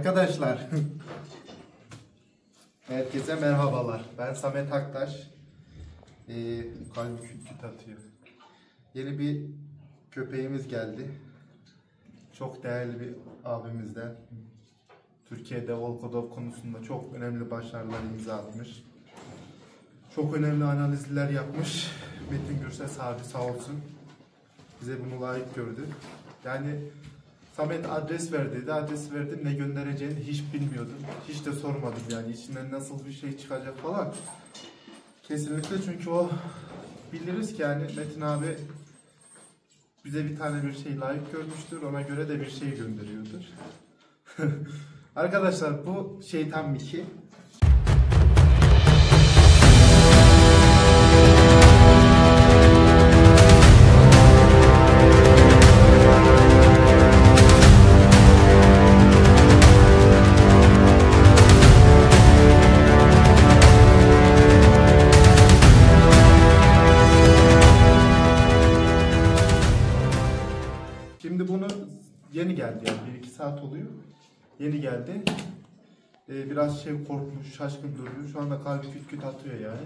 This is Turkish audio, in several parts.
Arkadaşlar, herkese merhabalar. Ben Samet Aktaş. Kalbim küt atıyor. Yeni bir köpeğimiz geldi. Çok değerli bir abimizden. Türkiye'de Volkodov konusunda çok önemli başarılar imza atmış. Çok önemli analizler yapmış. Metin Gürses abi sağ olsun. Bize bunu layık gördü. Yani Samet adres ver dedi. Adres verdim, ne göndereceğini hiç bilmiyordum. Hiç de sormadım yani içinden nasıl bir şey çıkacak falan. Kesinlikle, çünkü o biliriz ki yani Metin abi bize bir tane bir şey layık görmüştür. Ona göre de bir şey gönderiyordur. Arkadaşlar bu Şeytan Miki. Şimdi bunu yeni geldi yani 1-2 saat oluyor. Yeni geldi. Biraz korkmuş, şaşkın duruyor. Şu anda kalbi küt küt atıyor yani.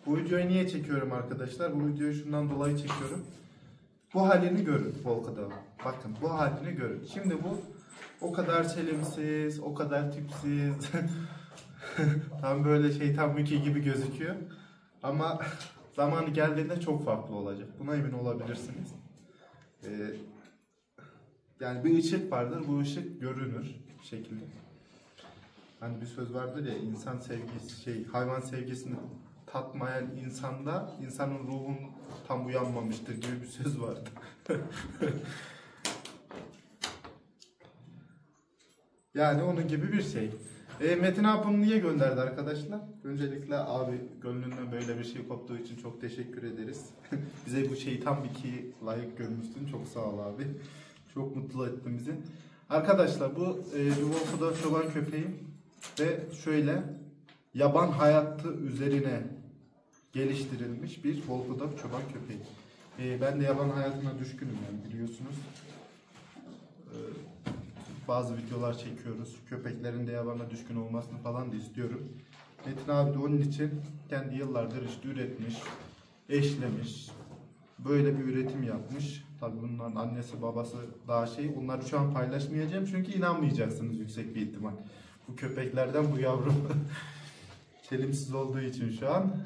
Bu videoyu niye çekiyorum arkadaşlar? Bu videoyu şundan dolayı çekiyorum. Bu halini görün Volkodov. Bakın bu halini görün. Şimdi bu o kadar çelimsiz, o kadar tipsiz. Tam böyle Şeytan Miki gibi gözüküyor. Ama zamanı geldiğinde çok farklı olacak. Buna emin olabilirsiniz. Yani bir ışık vardır, bu ışık görünür bir şekilde. Hani bir söz vardır ya, insan sevgisi hayvan sevgisini tatmayan insanda insanın ruhun tam uyanmamıştır gibi bir söz vardı. Yani onun gibi bir şey. Metin abi bunu niye gönderdi arkadaşlar? Öncelikle abi gönlünden böyle bir şey koptuğu için çok teşekkür ederiz. Bize bu Şeytan Miki'yi layık görmüştün. Çok sağ ol abi. Çok mutlu ettin bizi. Arkadaşlar bu bir Volkodov çoban köpeği ve şöyle yaban hayatı üzerine geliştirilmiş bir Volkodov çoban köpeği. Ben de yaban hayatına düşkünüm yani, biliyorsunuz. Bazı videolar çekiyoruz. Köpeklerin de yabana düşkün olmasını falan da istiyorum. Metin abi de onun için kendi yıllardır işte üretmiş, eşlemiş, böyle bir üretim yapmış. Tabii bunların annesi babası daha onları şu an paylaşmayacağım çünkü inanmayacaksınız yüksek bir ihtimal. Bu köpeklerden bu yavrum çelimsiz olduğu için şu an.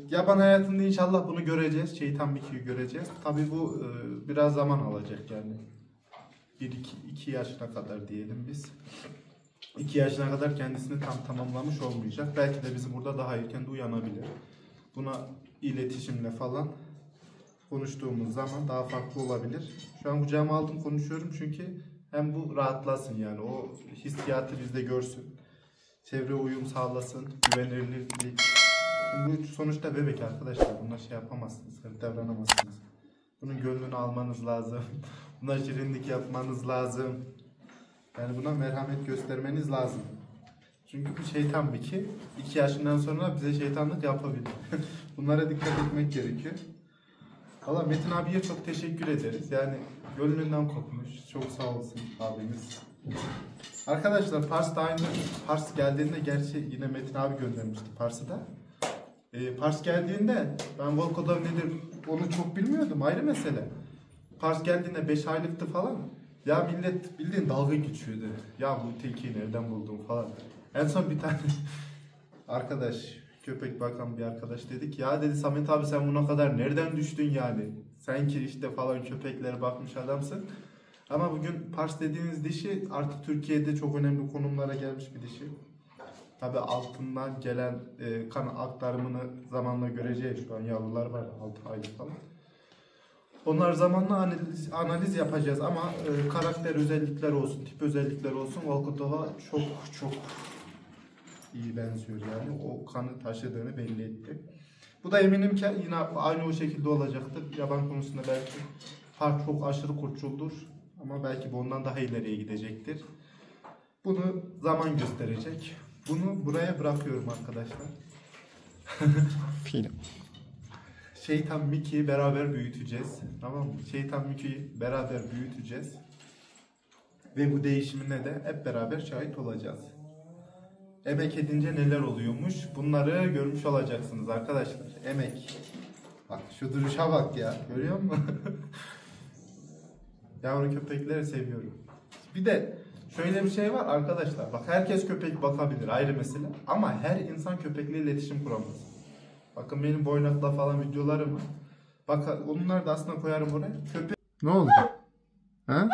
Yaban hayatında inşallah bunu göreceğiz. Şeytan Miki'yi göreceğiz. Tabii bu biraz zaman alacak yani. 1-2 yaşına kadar diyelim biz. 2 yaşına kadar kendisini tam tamamlamış olmayacak. Belki de bizim burada daha erken de uyanabilir. Buna iletişimle falan konuştuğumuz zaman daha farklı olabilir. Şu an kucağıma aldım, konuşuyorum çünkü hem bu rahatlasın yani, o hissiyatı bizde görsün. Çevre uyum sağlasın, güvenilirlik. Bu sonuçta bebek arkadaşlar, bunlar yapamazsınız, davranamazsınız. Bunun gönlünü almanız lazım. Buna şirinlik yapmanız lazım. Yani buna merhamet göstermeniz lazım. Çünkü bu Şeytan Miki 2 yaşından sonra bize şeytanlık yapabilir. Bunlara dikkat etmek gerekiyor. Valla Metin abiye çok teşekkür ederiz. Yani gönlünden kopmuş. Çok sağ olsun abimiz. Arkadaşlar Pars da aynı. Pars geldiğinde, gerçi yine Metin abi göndermişti Pars'ı da. Pars geldiğinde ben Volkodov nedir onu çok bilmiyordum, ayrı mesele. Pars geldiğinde 5 aylıktı falan. Ya millet bildiğin dalga geçiyordu. Ya bu tekiyi nereden buldun falan. En son bir tane arkadaş, köpek bakan bir arkadaş dedi ki, ya dedi Samet abi sen buna kadar nereden düştün yani? Sen ki işte falan köpeklere bakmış adamsın. Ama bugün Pars dediğiniz dişi artık Türkiye'de çok önemli konumlara gelmiş bir dişi. Tabi altından gelen kan aktarımını zamanla göreceğiz. Şu an yavrular var 6 aylık falan. Onlar zamanla analiz yapacağız ama karakter özellikler olsun, tip özellikler olsun Volkodov'a çok iyi benziyor yani. O kanı taşıdığını belli etti. Bu da eminim ki yine aynı o şekilde olacaktır. Yaban konusunda belki fark çok aşırı kurtuldur ama belki bundan daha ileriye gidecektir. Bunu zaman gösterecek. Bunu buraya bırakıyorum arkadaşlar. Film. Şeytan Miki'yi beraber büyüteceğiz. Tamam mı? Şeytan Miki'yi beraber büyüteceğiz. Ve bu değişimine de hep beraber şahit olacağız. Emek edince neler oluyormuş bunları görmüş olacaksınız arkadaşlar. Emek. Bak şu duruşa bak ya, görüyor musun? Yavru köpekleri seviyorum. Bir de şöyle bir şey var arkadaşlar. Bak herkes köpek bakabilir, ayrı mesele. Ama her insan köpekle iletişim kuramaz. Bakın benim boynakla falan videolarım var. Bak onları da aslında koyarım oraya. Köpek... Ne oldu? Ha?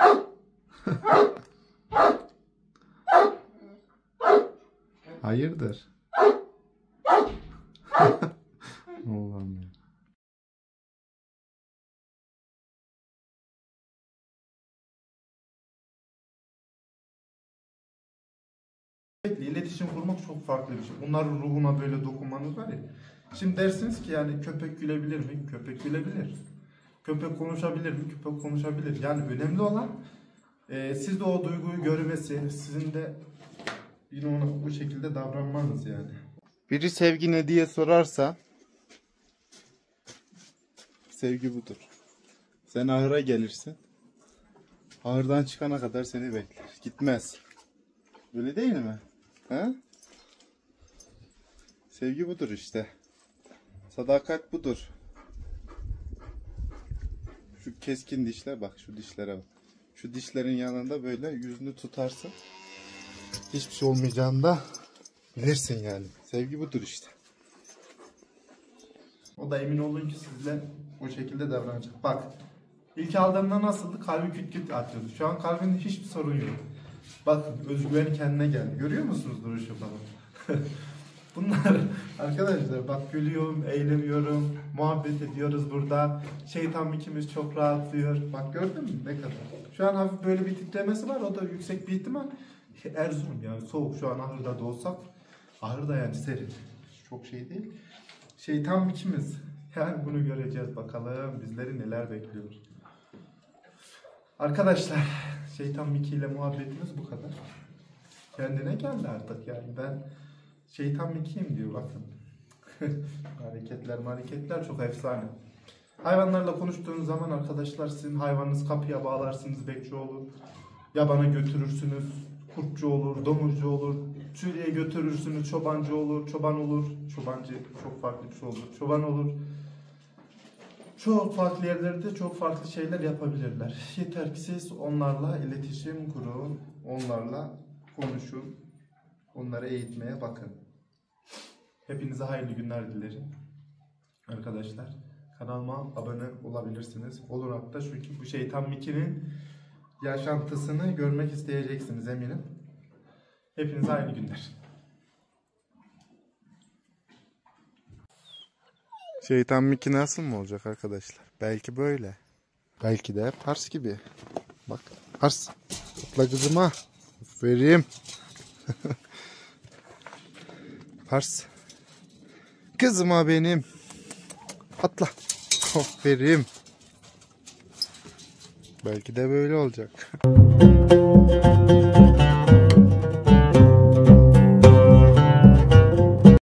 Hayırdır? Allah'ım ya. İletişim kurmak çok farklı bir şey. Onların ruhuna böyle dokunmanız var ya. Şimdi dersiniz ki yani köpek gülebilir mi? Köpek gülebilir. Köpek konuşabilir mi? Köpek konuşabilir. Yani önemli olan siz de o duyguyu görmesi, sizin de yine ona bu şekilde davranmanız yani. Biri sevgi ne diye sorarsa sevgi budur. Sen ahıra gelirsin. Ahırdan çıkana kadar seni bekler. Gitmez. Öyle değil mi? Ha? Sevgi budur işte. Sadakat budur. Şu keskin dişler bak, şu dişlere bak. Şu dişlerin yanında böyle yüzünü tutarsın. Hiçbir şey olmayacağını da bilirsin yani. Sevgi budur işte. O da emin olun ki sizle o şekilde davranacak. Bak, ilk aldığımda nasıldı? Kalbi küt küt atıyordu. Şu an kalbinde hiçbir sorun yok. Bakın özgüveni kendine geldi. Görüyor musunuz duruşu falan? Bunlar arkadaşlar bak, gülüyorum, eğleniyorum, muhabbet ediyoruz burada. Şeytan ikimiz çok rahatlıyor. Bak gördün mü ne kadar? Şu an hafif böyle bir titremesi var. O da yüksek bir ihtimal. Erzurum yani soğuk, şu an ahırda da olsak. Ahırda yani serin. Çok şey değil. Şeytan ikimiz. Yani bunu göreceğiz bakalım. Bizleri neler bekliyor. Arkadaşlar Şeytan Mickey ile muhabbetimiz bu kadar. Kendine geldi artık yani. Ben Şeytan Mickey'im diyor bakın. hareketler çok efsane. Hayvanlarla konuştuğunuz zaman arkadaşlar sizin hayvanınız kapıya bağlarsınız, bekçi olur. Yabana götürürsünüz, kurtçu olur, domuzcu olur. Çürüye götürürsünüz, çobancı olur, çoban olur. Çobancı çok farklı bir şey olur. Çoban olur. Çok farklı yerlerde çok farklı şeyler yapabilirler. Yeter ki siz onlarla iletişim kurun, onlarla konuşun, onları eğitmeye bakın. Hepinize hayırlı günler dilerim. Arkadaşlar kanalıma abone olabilirsiniz. Olur hatta, çünkü bu Şeytan Mickey'nin yaşantısını görmek isteyeceksiniz eminim. Hepinize hayırlı günler. Şeytan Mickey nasıl mı olacak arkadaşlar? Belki böyle. Belki de Pars gibi. Bak Pars. Topla kızıma. Aferin. Pars. Kızıma benim. Atla. Aferin. Belki de böyle olacak.